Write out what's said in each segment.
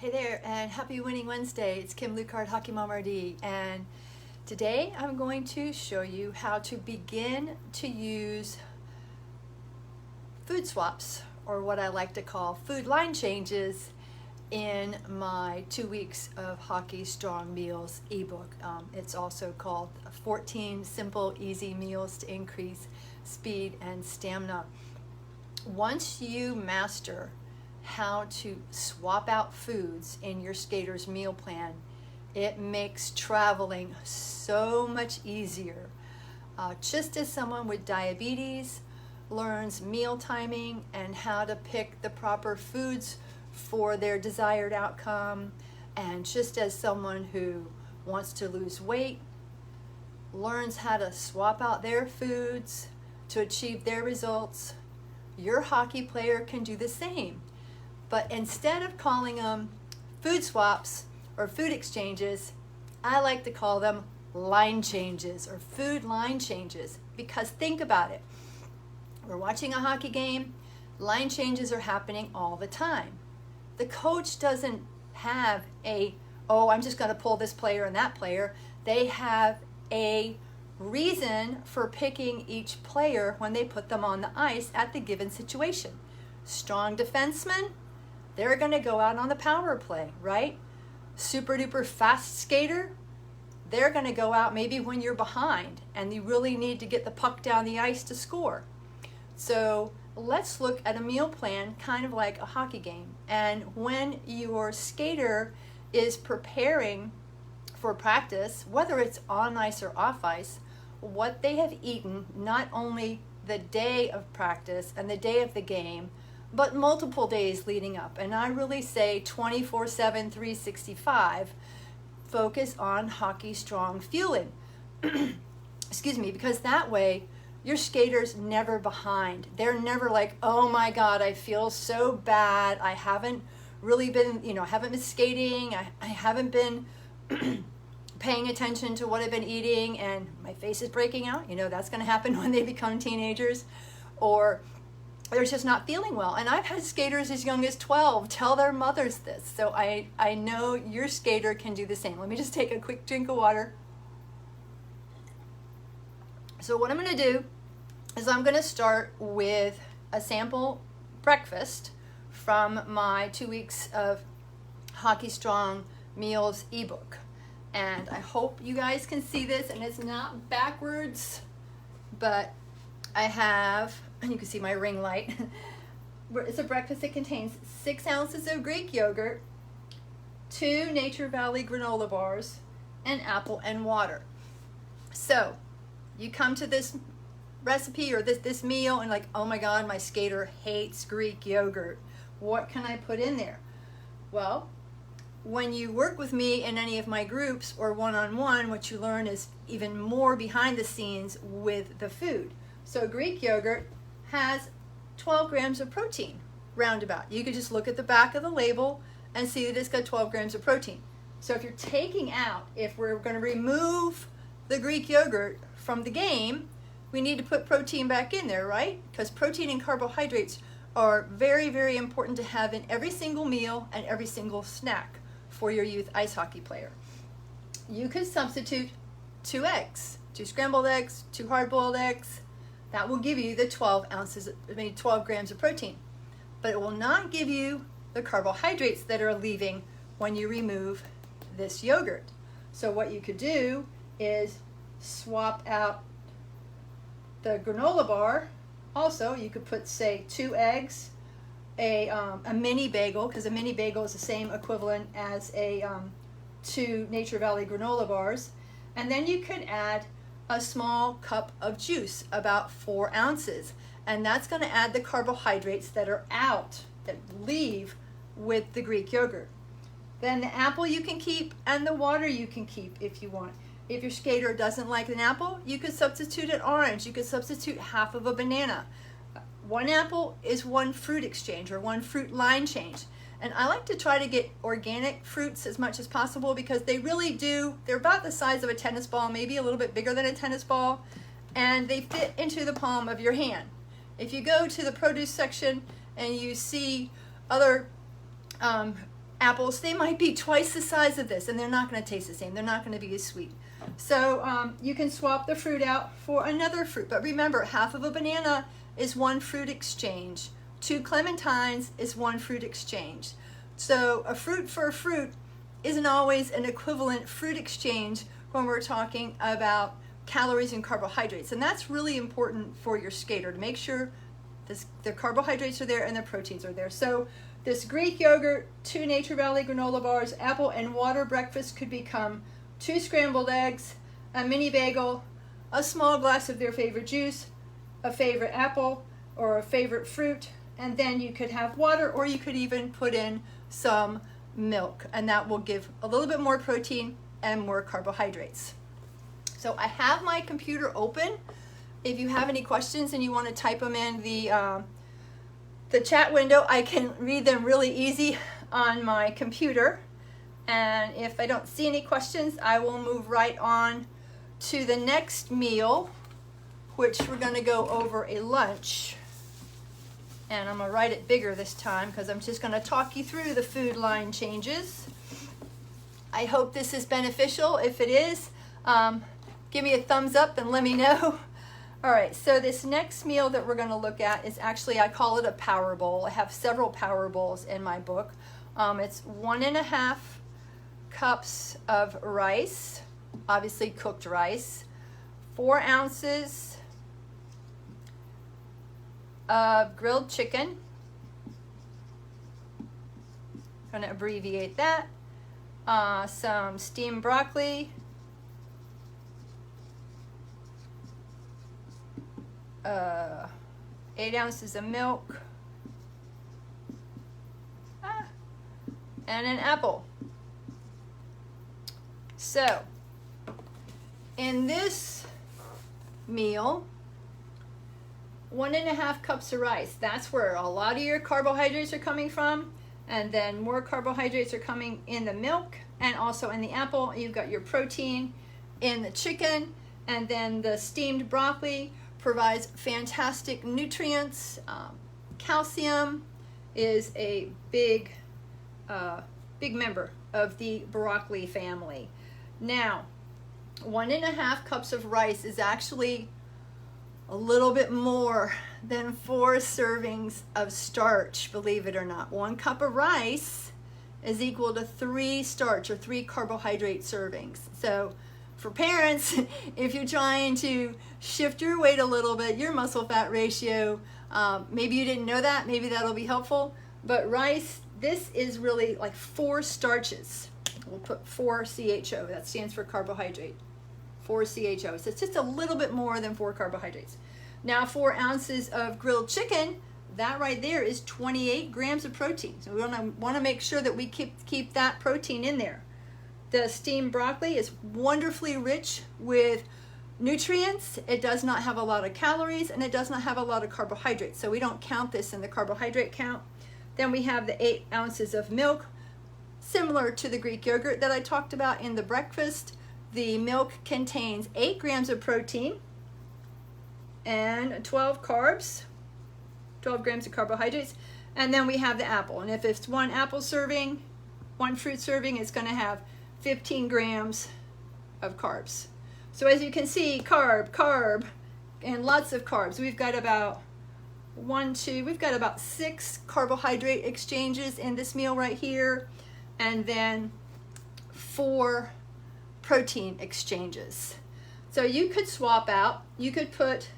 Hey there, and happy Winning Wednesday. It's Kim Lucard, Hockey Mom RD, and today I'm going to show you how to begin to use food swaps, or what I like to call food line changes, in my 2 weeks of Hockey Strong Meals ebook. It's also called 14 Simple, Easy Meals to Increase Speed and Stamina. Once you master how to swap out foods in your skater's meal plan, it makes traveling so much easier. Just as someone with diabetes learns meal timing and how to pick the proper foods for their desired outcome, and just as someone who wants to lose weight learns how to swap out their foods to achieve their results, your hockey player can do the same. But instead of calling them food swaps or food exchanges, I like to call them line changes or food line changes. Because think about it. We're watching a hockey game. Line changes are happening all the time. The coach doesn't have I'm just going to pull this player and that player. They have a reason for picking each player when they put them on the ice at the given situation. Strong defensemen, they're going to go out on the power play, right? Super duper fast skater, they're going to go out maybe when you're behind and you really need to get the puck down the ice to score. So let's look at a meal plan kind of like a hockey game. And when your skater is preparing for practice, whether it's on ice or off ice, what they have eaten not only the day of practice and the day of the game, but multiple days leading up. And I really say 24/7, 365, focus on Hockey Strong fueling. Excuse me, because that way your skater's never behind. They're never like, oh my God, I feel so bad. I haven't really been, haven't been skating. I haven't been paying attention to what I've been eating and my face is breaking out. That's going to happen when they become teenagers. Or they're just not feeling well. And I've had skaters as young as 12 tell their mothers this. So I know your skater can do the same. Let me just take a quick drink of water. So what I'm going to do is I'm going to start with a sample breakfast from my 2 weeks of Hockey Strong Meals ebook. And I hope you guys can see this, and it's not backwards, but I have, and you can see my ring light. It's a breakfast that contains 6 ounces of Greek yogurt, 2 Nature Valley granola bars, and apple and water. So you come to this recipe or this meal and like, oh my God, my skater hates Greek yogurt. What can I put in there? Well, when you work with me in any of my groups or one-on-one, what you learn is even more behind the scenes with the food. So Greek yogurt has 12 grams of protein, roundabout. You could just look at the back of the label and see that it's got 12 grams of protein. So if we're going to remove the Greek yogurt from the game, we need to put protein back in there, right? Because protein and carbohydrates are very, very important to have in every single meal and every single snack for your youth ice hockey player. You could substitute 2 eggs, 2 scrambled eggs, 2 hard-boiled eggs. That will give you the 12 grams of protein. But it will not give you the carbohydrates that are leaving when you remove this yogurt. So what you could do is swap out the granola bar. Also, you could put, say, 2 eggs, a mini bagel, because a mini bagel is the same equivalent as 2 Nature Valley granola bars. And then you could add a small cup of juice, about 4 ounces. And that's going to add the carbohydrates that are out, that leave with the Greek yogurt. Then the apple you can keep, and the water you can keep if you want. If your skater doesn't like an apple, you could substitute an orange. You could substitute half of a banana. 1 apple is 1 fruit exchange or 1 fruit line change. And I like to try to get organic fruits as much as possible because they're about the size of a tennis ball, maybe a little bit bigger than a tennis ball, and they fit into the palm of your hand. If you go to the produce section and you see other apples, they might be twice the size of this, and they're not going to taste the same. They're not going to be as sweet. So you can swap the fruit out for another fruit. But remember, half of a banana is one fruit exchange. 2 clementines is one fruit exchange. So a fruit for a fruit isn't always an equivalent fruit exchange when we're talking about calories and carbohydrates. And that's really important for your skater, to make sure the carbohydrates are there and the proteins are there. So this Greek yogurt, 2 Nature Valley granola bars, apple and water breakfast could become 2 scrambled eggs, a mini bagel, a small glass of their favorite juice, a favorite apple or a favorite fruit, and then you could have water, or you could even put in some milk, and that will give a little bit more protein and more carbohydrates. So I have my computer open. If you have any questions and you want to type them in the chat window, I can read them really easy on my computer. And if I don't see any questions, I will move right on to the next meal, which we're going to go over a lunch. And I'm going to write it bigger this time because I'm just going to talk you through the food line changes. I hope this is beneficial. If it is, give me a thumbs up and let me know. All right, so this next meal that we're going to look at is actually, I call it a power bowl. I have several power bowls in my book. It's 1.5 cups of rice, obviously cooked rice, 4 ounces of grilled chicken. I'm going to abbreviate that. Some steamed broccoli, 8 ounces of milk, and an apple. So, in this meal, 1.5 cups of rice. That's where a lot of your carbohydrates are coming from, and then more carbohydrates are coming in the milk and also in the apple. You've got your protein in the chicken, and then the steamed broccoli provides fantastic nutrients. Calcium is a big member of the broccoli family. Now, 1.5 cups of rice is actually a little bit more than 4 servings of starch, believe it or not. 1 cup of rice is equal to 3 starch or 3 carbohydrate servings. So for parents, if you're trying to shift your weight a little bit, your muscle fat ratio, maybe you didn't know that, maybe that'll be helpful. But rice, this is really like 4 starches. We'll put 4 CHO, that stands for carbohydrate. 4 CHO, so it's just a little bit more than 4 carbohydrates. Now 4 ounces of grilled chicken, that right there is 28 grams of protein. So we want to make sure that we keep that protein in there. The steamed broccoli is wonderfully rich with nutrients. It does not have a lot of calories, and it does not have a lot of carbohydrates, so we don't count this in the carbohydrate count. Then we have the 8 ounces of milk, similar to the Greek yogurt that I talked about in the breakfast. The milk contains 8 grams of protein and 12 carbs, 12 grams of carbohydrates. And then we have the apple. And if it's 1 apple serving, 1 fruit serving, it's going to have 15 grams of carbs. So as you can see, carb, and lots of carbs. We've got about we've got about 6 carbohydrate exchanges in this meal right here, and then 4 protein exchanges. So you could swap out, you could put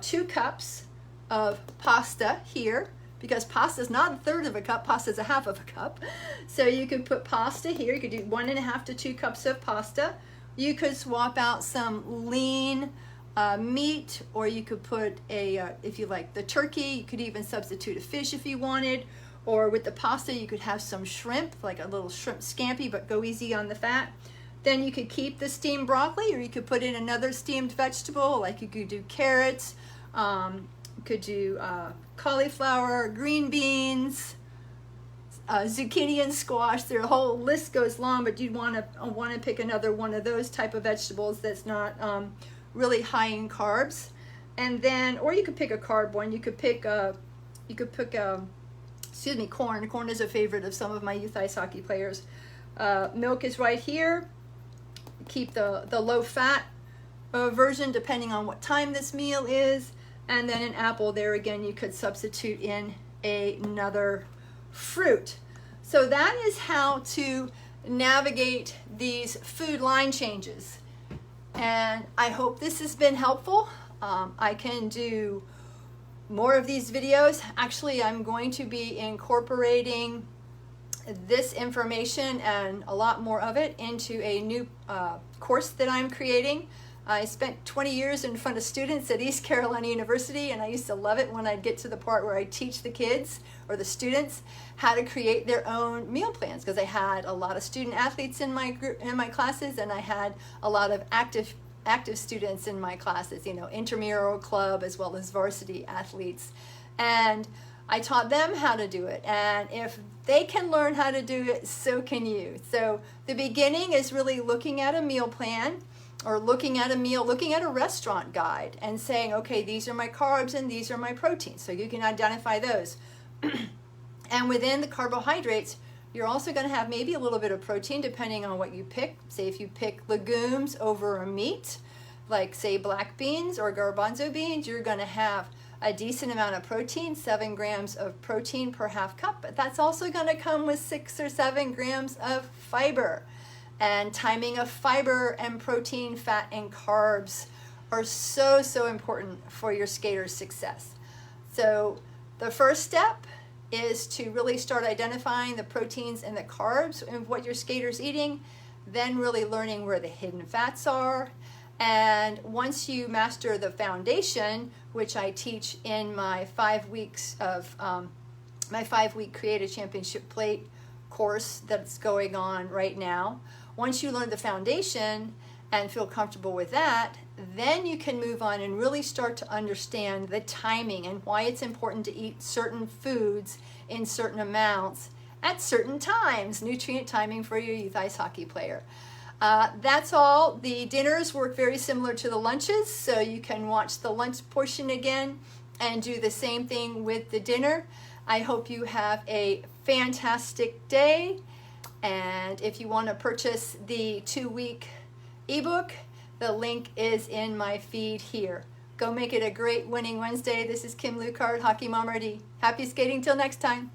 2 cups of pasta here, because pasta is not 1/3 of a cup, pasta is 1/2 of a cup. So you could put pasta here, you could do 1.5 to 2 cups of pasta. You could swap out some lean meat, or you could put if you like the turkey, you could even substitute a fish if you wanted. Or with the pasta, you could have some shrimp, like a little shrimp scampi, but go easy on the fat. Then you could keep the steamed broccoli, or you could put in another steamed vegetable, like you could do carrots, you could do cauliflower, green beans, zucchini and squash. Their whole list goes long, but you'd want to pick another one of those type of vegetables that's not really high in carbs. And then, or you could pick a carb one. You could pick excuse me, corn. Corn is a favorite of some of my youth ice hockey players. Milk is right here. Keep the low fat version depending on what time this meal is. And then an apple there again, you could substitute in another fruit. So that is how to navigate these food line changes. And I hope this has been helpful. I can do more of these videos. Actually, I'm going to be incorporating this information and a lot more of it into a new course that I'm creating. I spent 20 years in front of students at East Carolina University, and I used to love it when I'd get to the part where I teach the kids or the students how to create their own meal plans, because I had a lot of student athletes in my group, in my classes, and I had a lot of active students in my classes, you know, intramural club as well as varsity athletes. And I taught them how to do it. And if they can learn how to do it, so can you. So the beginning is really looking at a meal plan, or looking at a restaurant guide and saying, okay, these are my carbs and these are my proteins. So you can identify those. And within the carbohydrates, you're also going to have maybe a little bit of protein depending on what you pick. Say if you pick legumes over a meat, like say black beans or garbanzo beans, you're going to have a decent amount of protein, 7 grams of protein per half cup. But that's also going to come with 6 or 7 grams of fiber. And timing of fiber and protein, fat, and carbs are so, so important for your skater's success. So the first step is to really start identifying the proteins and the carbs and what your skater's eating, then really learning where the hidden fats are. And once you master the foundation, which I teach in my 5 weeks of my 5-week Create a Championship Plate course that's going on right now, once you learn the foundation and feel comfortable with that, then you can move on and really start to understand the timing and why it's important to eat certain foods in certain amounts at certain times, nutrient timing for your youth ice hockey player. That's all. The dinners work very similar to the lunches, so you can watch the lunch portion again and do the same thing with the dinner. I hope you have a fantastic day. And if you want to purchase the 2-week ebook, the link is in my feed here. Go make it a great winning Wednesday. This is Kim Lucard, Hockey Mom RD. Happy skating till next time.